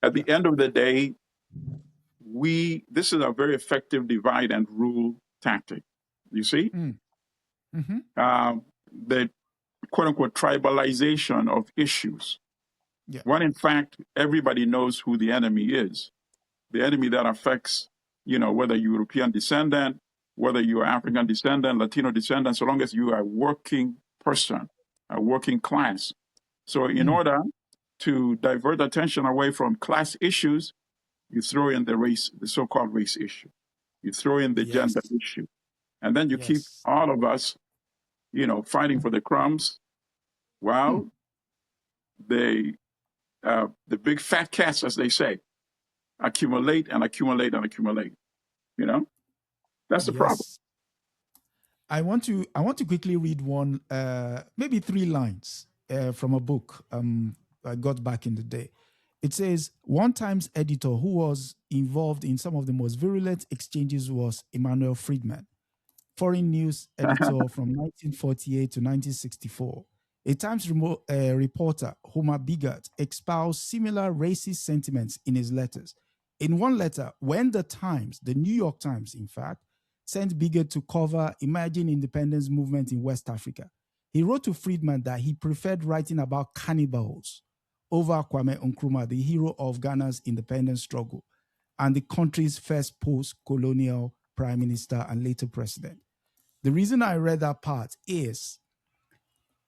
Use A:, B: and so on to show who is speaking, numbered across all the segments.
A: At the end of the day, this is a very effective divide and rule tactic. You see? The quote unquote tribalization of issues.
B: Yeah.
A: When in fact, everybody knows who the enemy is. The enemy that affects, whether you're European descendant, whether you're African descendant, Latino descendant, so long as you are a working person, a working class. So in order to divert attention away from class issues, you throw in the so-called race issue. You throw in the gender issue. And then you keep all of us, fighting for the crumbs. Well, the big fat cats, as they say, accumulate and accumulate and accumulate. That's the problem.
B: I want to quickly read one, maybe 3 lines from a book I got back in the day. It says, one Times editor who was involved in some of the most virulent exchanges was Emmanuel Friedman, foreign news editor from 1948 to 1964. A Times reporter, Homer Bigart, espoused similar racist sentiments in his letters. In one letter, when the New York Times, in fact, sent Bigart to cover emerging independence movement in West Africa, he wrote to Friedman that he preferred writing about cannibals over Kwame Nkrumah, the hero of Ghana's independence struggle and the country's first post-colonial prime minister and later president. The reason I read that part is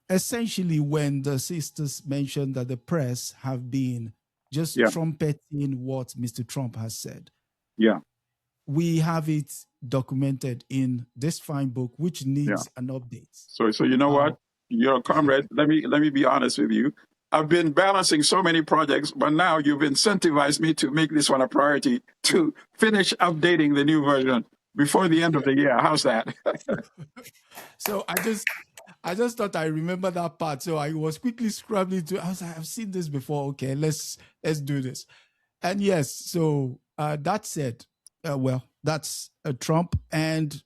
B: essentially when the sisters mentioned that the press have been just trumpeting what Mr. Trump has said.
A: Yeah.
B: We have it documented in this fine book, which needs an update.
A: So you know what? Your comrade, let me be honest with you. I've been balancing so many projects, but now you've incentivized me to make this one a priority to finish updating the new version before the end of the year. How's that?
B: So I just thought I remember that part. So I was quickly scrambling I was like, I've seen this before. Okay, let's do this. And yes, so that said, that's Trump. And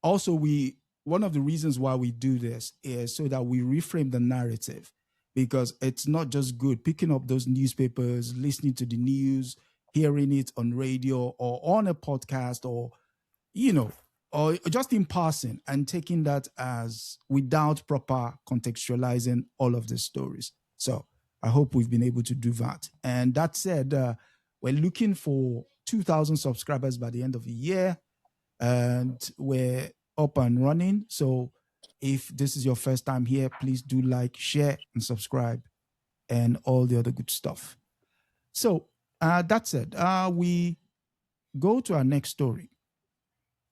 B: also one of the reasons why we do this is so that we reframe the narrative, because it's not just good picking up those newspapers, listening to the news, hearing it on radio or on a podcast or just in passing and taking that as without proper contextualizing all of the stories. So I hope we've been able to do that. And that said, we're looking for 2,000 subscribers by the end of the year, and we're up and running. So if this is your first time here, please do like, share, and subscribe, and all the other good stuff. So that said, we go to our next story,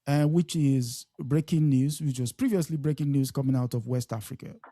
B: which is breaking news, which was previously breaking news coming out of West Africa.